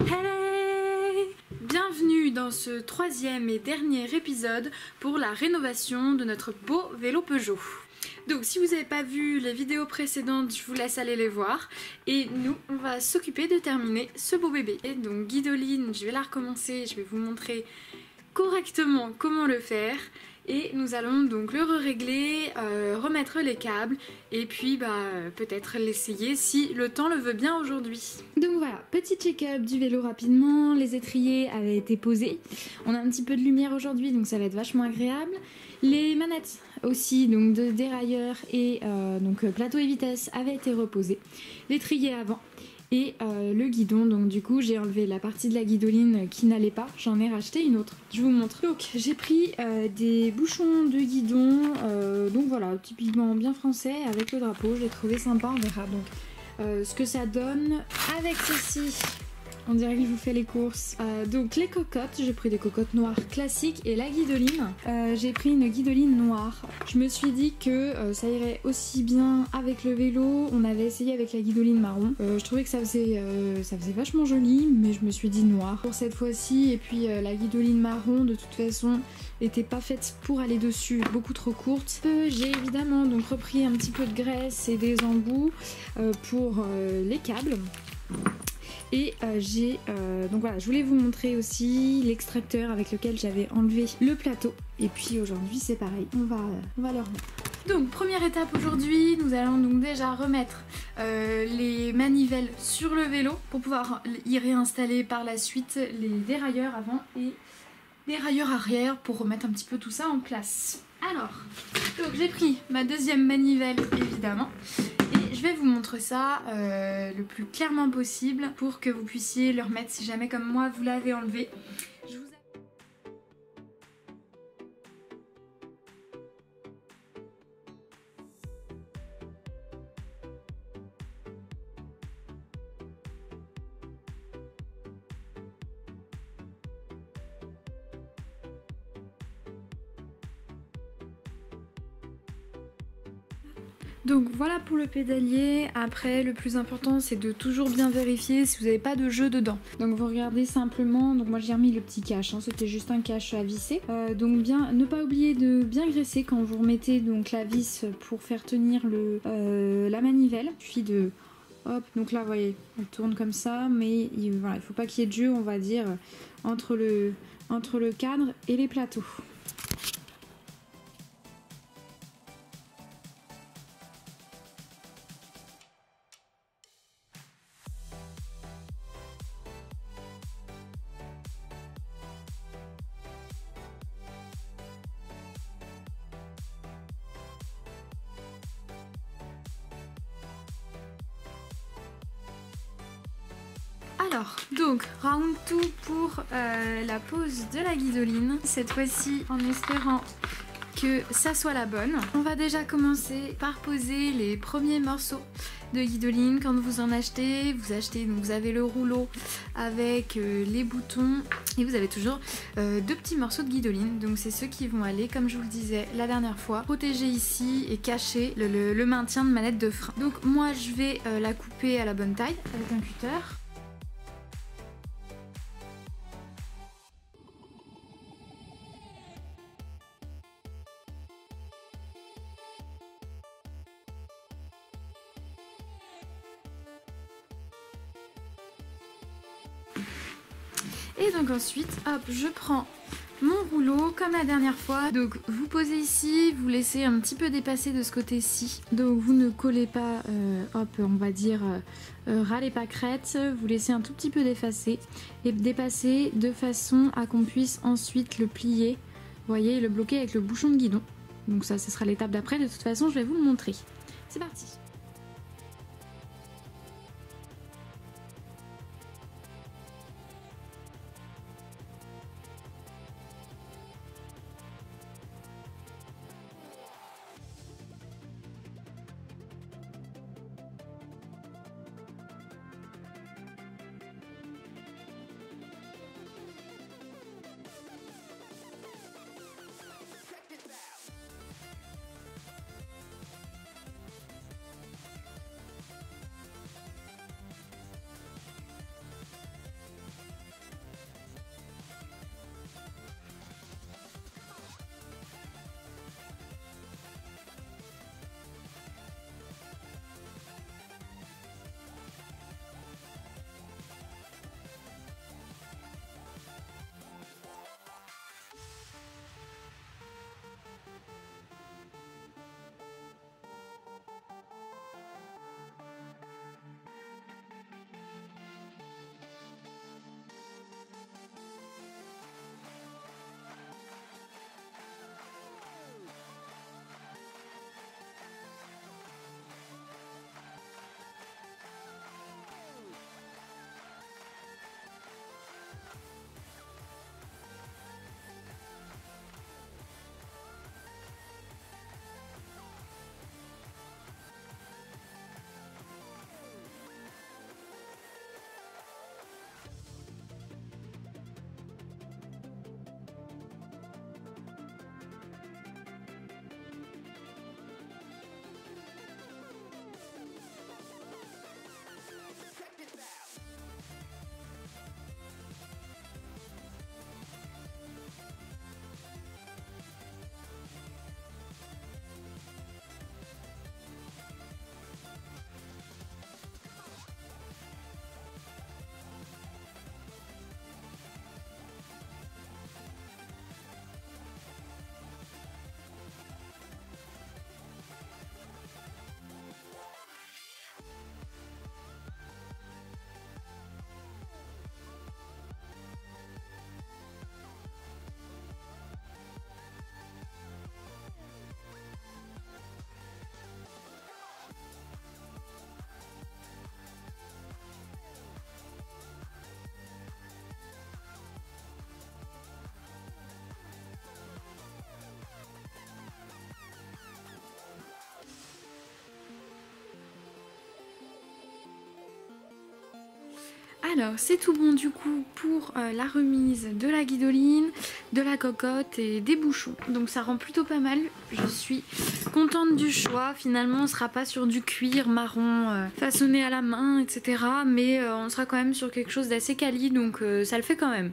Hey! Bienvenue dans ce troisième et dernier épisode pour la rénovation de notre beau vélo Peugeot. Donc si vous n'avez pas vu les vidéos précédentes, je vous laisse aller les voir. Et nous, on va s'occuper de terminer ce beau bébé. Et donc Guidoline, je vais la recommencer, je vais vous montrer correctement comment le faire. Et nous allons donc le régler, remettre les câbles et puis peut-être l'essayer si le temps le veut bien aujourd'hui. Donc voilà, petit check-up du vélo rapidement, les étriers avaient été posés. On a un petit peu de lumière aujourd'hui donc ça va être vachement agréable. Les manettes aussi, donc de dérailleur et plateau et vitesse avaient été reposées. L'étrier avant. Et le guidon, donc du coup j'ai enlevé la partie de la guidoline qui n'allait pas, j'en ai racheté une autre. Je vous montre. Donc j'ai pris des bouchons de guidon, donc voilà, typiquement bien français avec le drapeau, je l'ai trouvé sympa, on verra donc ce que ça donne. Avec ceci, on dirait que je vous fais les courses. Donc les cocottes, j'ai pris des cocottes noires classiques et la guidoline, j'ai pris une guidoline noire. Je me suis dit que ça irait aussi bien avec le vélo. On avait essayé avec la guidoline marron. Je trouvais que ça faisait vachement joli, mais je me suis dit noir pour cette fois-ci. Et puis la guidoline marron, de toute façon, n'était pas faite pour aller dessus, beaucoup trop courte. J'ai évidemment donc repris un petit peu de graisse et des embouts pour les câbles. Et donc voilà, je voulais vous montrer aussi l'extracteur avec lequel j'avais enlevé le plateau. Et puis aujourd'hui c'est pareil, on va le remettre. Donc première étape aujourd'hui, nous allons donc déjà remettre les manivelles sur le vélo pour pouvoir y réinstaller par la suite les dérailleurs avant et dérailleurs arrière pour remettre un petit peu tout ça en place. Alors, donc j'ai pris ma deuxième manivelle évidemment. Je vais vous montrer ça le plus clairement possible pour que vous puissiez le remettre si jamais comme moi vous l'avez enlevé. Donc voilà pour le pédalier. Après le plus important c'est de toujours bien vérifier si vous n'avez pas de jeu dedans. Donc vous regardez simplement, donc moi j'ai remis le petit cache, hein, c'était juste un cache à visser. Donc bien, ne pas oublier de bien graisser quand vous remettez donc la vis pour faire tenir la manivelle. Puis de hop, donc là vous voyez, elle tourne comme ça, mais voilà, il faut pas qu'il y ait de jeu, on va dire, entre le cadre et les plateaux. Alors, donc, round 2 pour la pose de la guidoline. Cette fois-ci, en espérant que ça soit la bonne. On va déjà commencer par poser les premiers morceaux de guidoline. Quand vous en achetez, donc vous avez le rouleau avec les boutons et vous avez toujours deux petits morceaux de guidoline. Donc c'est ceux qui vont aller, comme je vous le disais la dernière fois, protéger ici et cacher le maintien de manette de frein. Donc moi je vais la couper à la bonne taille avec un cutter. Et donc ensuite, hop, je prends mon rouleau comme la dernière fois. Donc vous posez ici, vous laissez un petit peu dépasser de ce côté-ci. Donc vous ne collez pas, hop, on va dire, ras les pâquerettes. Vous laissez un tout petit peu dépasser et dépasser de façon à qu'on puisse ensuite le plier. Vous voyez, le bloquer avec le bouchon de guidon. Donc ça, ce sera l'étape d'après. De toute façon, je vais vous le montrer. C'est parti. Alors c'est tout bon du coup pour la remise de la guidoline, de la cocotte et des bouchons. Donc ça rend plutôt pas mal. Je suis contente du choix. Finalement on sera pas sur du cuir marron façonné à la main, etc. Mais on sera quand même sur quelque chose d'assez quali, donc ça le fait quand même.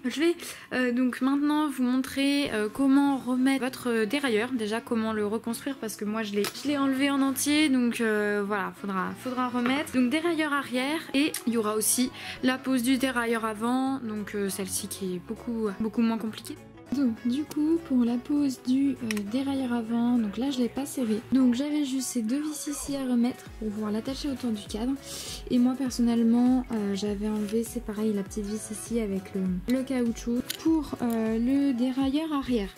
Je vais donc maintenant vous montrer comment remettre votre dérailleur, déjà comment le reconstruire parce que moi je l'ai enlevé en entier, donc voilà, faudra remettre. Donc dérailleur arrière, et il y aura aussi la pose du dérailleur avant, donc celle-ci qui est beaucoup moins compliquée. Donc du coup pour la pose du dérailleur avant, donc là je l'ai pas serré, donc j'avais juste ces deux vis ici à remettre pour pouvoir l'attacher autour du cadre, et moi personnellement j'avais enlevé, c'est pareil, la petite vis ici avec le caoutchouc pour le dérailleur arrière.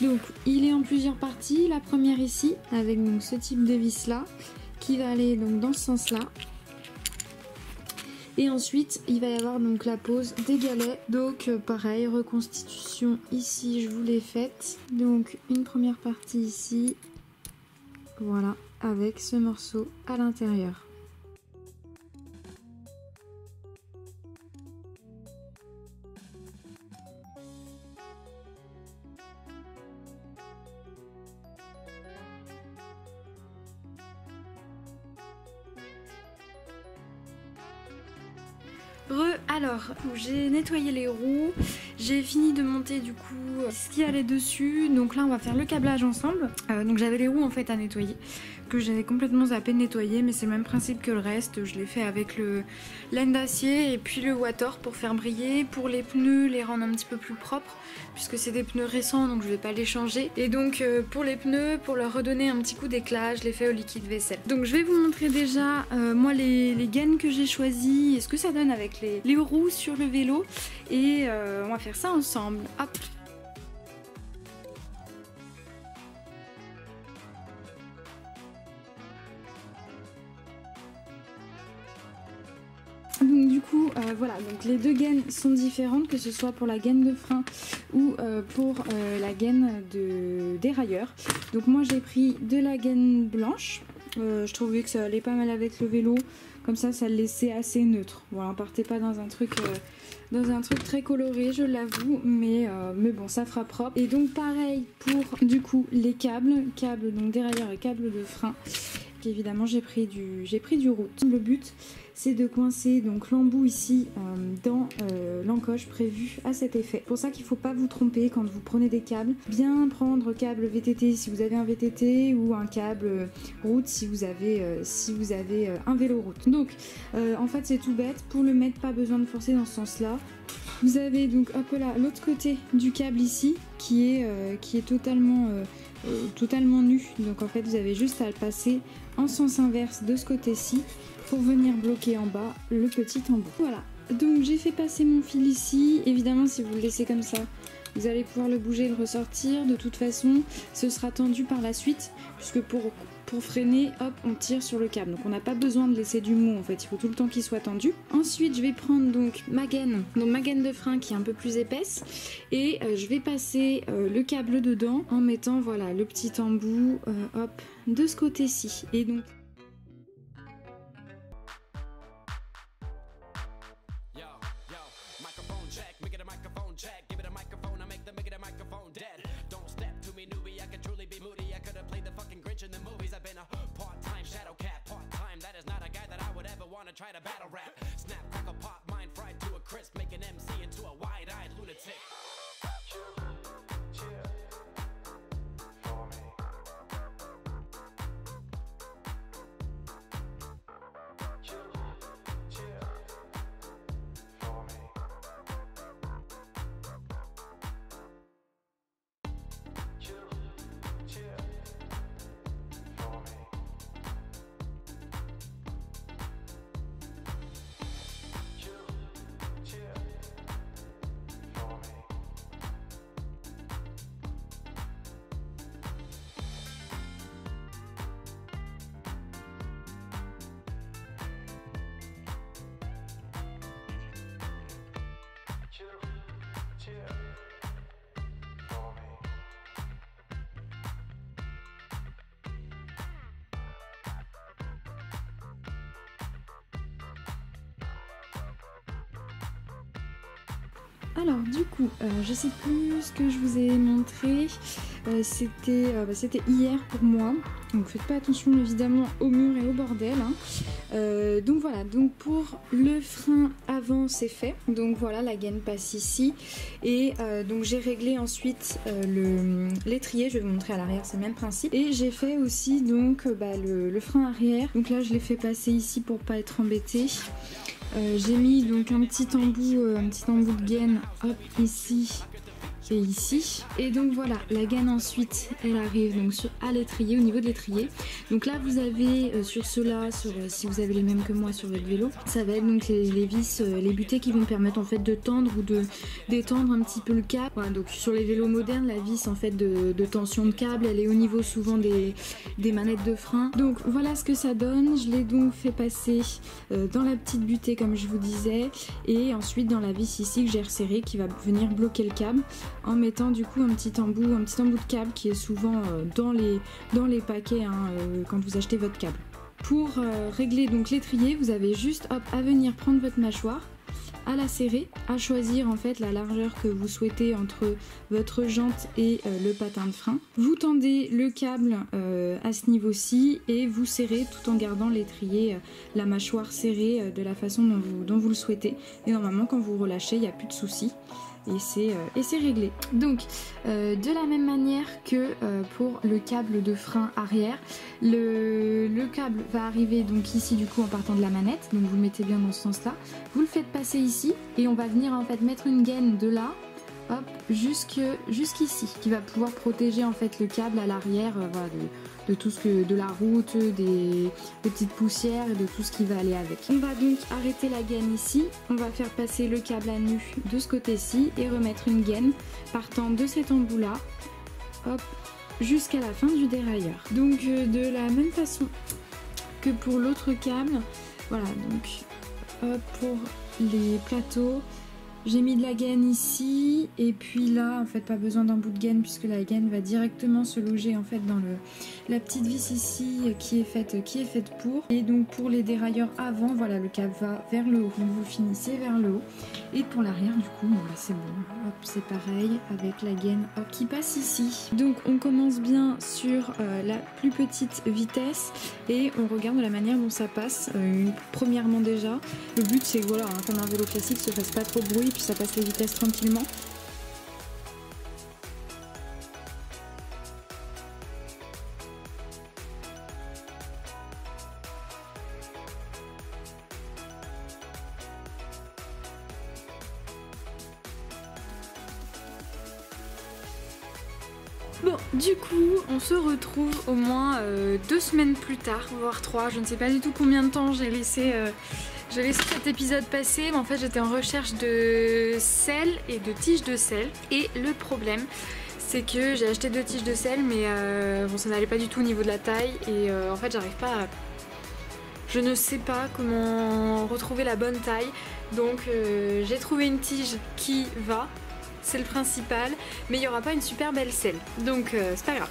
Donc il est en plusieurs parties, la première ici avec donc ce type de vis là qui va aller donc dans ce sens là. Et ensuite il va y avoir donc la pose des galets, donc pareil, reconstitution ici je vous l'ai faite, donc une première partie ici, voilà, avec ce morceau à l'intérieur. Alors j'ai nettoyé les roues, j'ai fini de monter du coup ce qui allait dessus, donc là on va faire le câblage ensemble. Donc j'avais les roues en fait à nettoyer, que j'avais complètement zappé de nettoyer, mais c'est le même principe que le reste, je l'ai fait avec le laine d'acier et puis le water pour faire briller. Pour les pneus, les rendre un petit peu plus propres, puisque c'est des pneus récents donc je vais pas les changer. Et donc pour les pneus, pour leur redonner un petit coup d'éclat, je les fais au liquide vaisselle. Donc je vais vous montrer déjà moi les gaines que j'ai choisies et ce que ça donne avec les roues sur le vélo, et on va faire ça ensemble. Hop. Donc du coup voilà, donc les deux gaines sont différentes, que ce soit pour la gaine de frein ou pour la gaine de dérailleur. Donc moi j'ai pris de la gaine blanche, je trouvais que ça allait pas mal avec le vélo, comme ça le laissait assez neutre. Voilà, on partait pas dans un truc très coloré, je l'avoue, mais bon, ça fera propre. Et donc pareil pour du coup les câbles donc dérailleur et câbles de frein. Évidemment j'ai pris du route. Le but c'est de coincer donc l'embout ici dans l'encoche prévue à cet effet. C'est pour ça qu'il ne faut pas vous tromper quand vous prenez des câbles. Bien prendre câble VTT si vous avez un VTT, ou un câble route si vous avez un vélo route. Donc en fait c'est tout bête, pour le mettre pas besoin de forcer dans ce sens là. Vous avez donc un peu là l'autre côté du câble ici qui est totalement nu, donc en fait vous avez juste à le passer en sens inverse de ce côté-ci pour venir bloquer en bas le petit embout. Voilà, donc j'ai fait passer mon fil ici. Évidemment si vous le laissez comme ça vous allez pouvoir le bouger et le ressortir. De toute façon ce sera tendu par la suite, puisque pour freiner, hop, on tire sur le câble, donc on n'a pas besoin de laisser du mou en fait, il faut tout le temps qu'il soit tendu. Ensuite je vais prendre donc ma gaine de frein qui est un peu plus épaisse, et je vais passer le câble dedans en mettant voilà le petit embout hop de ce côté-ci. Et donc try to battle rap, snap, crackle, pop, mind fried to a crisp, make an MC into a wide-eyed lunatic. Alors du coup, je sais plus ce que je vous ai montré, c'était hier pour moi, donc faites pas attention évidemment au mur et au bordel, hein. Donc voilà, donc pour le frein avant c'est fait, donc voilà la gaine passe ici, et donc j'ai réglé ensuite l'étrier, je vais vous montrer à l'arrière, c'est le même principe, et j'ai fait aussi donc le frein arrière, donc là je l'ai fait passer ici pour pas être embêtée. J'ai mis donc un petit embout de gaine, hop, ici et ici. Et donc voilà, la gaine ensuite, elle arrive donc à l'étrier, au niveau de l'étrier. Donc là, vous avez sur ceux-là, si vous avez les mêmes que moi sur votre vélo, ça va être donc les vis, les butées qui vont permettre en fait de tendre ou de détendre un petit peu le câble. Voilà, donc sur les vélos modernes, la vis en fait de tension de câble, elle est au niveau souvent des manettes de frein. Donc voilà ce que ça donne. Je l'ai donc fait passer dans la petite butée comme je vous disais, et ensuite dans la vis ici que j'ai resserrée qui va venir bloquer le câble, en mettant du coup un petit embout de câble qui est souvent dans les paquets quand vous achetez votre câble. Pour régler donc l'étrier, vous avez juste à venir prendre votre mâchoire, à la serrer, à choisir en fait la largeur que vous souhaitez entre votre jante et le patin de frein. Vous tendez le câble à ce niveau-ci et vous serrez tout en gardant l'étrier, la mâchoire serrée de la façon dont vous le souhaitez. Et normalement quand vous relâchez, il n'y a plus de soucis. Et c'est réglé. Donc de la même manière que pour le câble de frein arrière, le câble va arriver donc ici du coup en partant de la manette, donc vous le mettez bien dans ce sens là, vous le faites passer ici et on va venir en fait mettre une gaine de là, hop, jusqu'ici, qui va pouvoir protéger en fait le câble à l'arrière, voilà, de tout ce que, de la route, des petites poussières et de tout ce qui va aller avec. On va donc arrêter la gaine ici, on va faire passer le câble à nu de ce côté-ci et remettre une gaine partant de cet embout là, hop, jusqu'à la fin du dérailleur. Donc de la même façon que pour l'autre câble, voilà, donc hop, pour les plateaux, j'ai mis de la gaine ici, et puis là, en fait, pas besoin d'un bout de gaine puisque la gaine va directement se loger en fait dans la petite vis ici qui est faite pour. Et donc pour les dérailleurs avant, voilà, le câble va vers le haut, donc vous finissez vers le haut. Et pour l'arrière, du coup, bon, c'est bon, hop, c'est pareil avec la gaine, hop, qui passe ici. Donc on commence bien sur la plus petite vitesse et on regarde la manière dont ça passe. Premièrement déjà, le but c'est que voilà, comme un vélo classique, se fasse pas trop de bruit, puis ça passe les vitesses tranquillement. Bon, du coup, on se retrouve au moins 2 semaines plus tard, voire 3, je ne sais pas du tout combien de temps j'ai laissé cet épisode passer, mais en fait j'étais en recherche de sel et de tiges de sel, et le problème c'est que j'ai acheté 2 tiges de sel, mais bon, ça n'allait pas du tout au niveau de la taille, et en fait j'arrive pas à... Je ne sais pas comment retrouver la bonne taille, donc j'ai trouvé une tige qui va, c'est le principal, mais il n'y aura pas une super belle selle, donc c'est pas grave.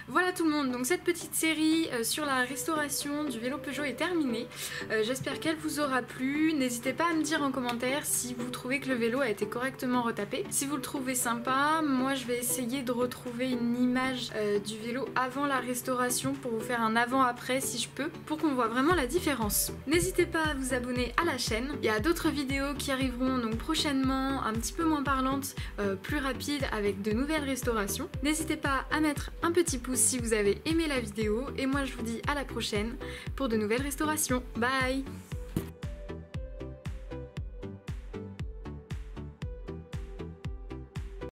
Voilà tout le monde, donc cette petite série sur la restauration du vélo Peugeot est terminée. J'espère qu'elle vous aura plu. N'hésitez pas à me dire en commentaire si vous trouvez que le vélo a été correctement retapé. Si vous le trouvez sympa, moi je vais essayer de retrouver une image du vélo avant la restauration pour vous faire un avant-après si je peux, pour qu'on voit vraiment la différence. N'hésitez pas à vous abonner à la chaîne. Il y a d'autres vidéos qui arriveront donc prochainement, un petit peu moins parlantes, plus rapides, avec de nouvelles restaurations. N'hésitez pas à mettre un petit pouce si vous avez aimé la vidéo et moi je vous dis à la prochaine pour de nouvelles restaurations. Bye!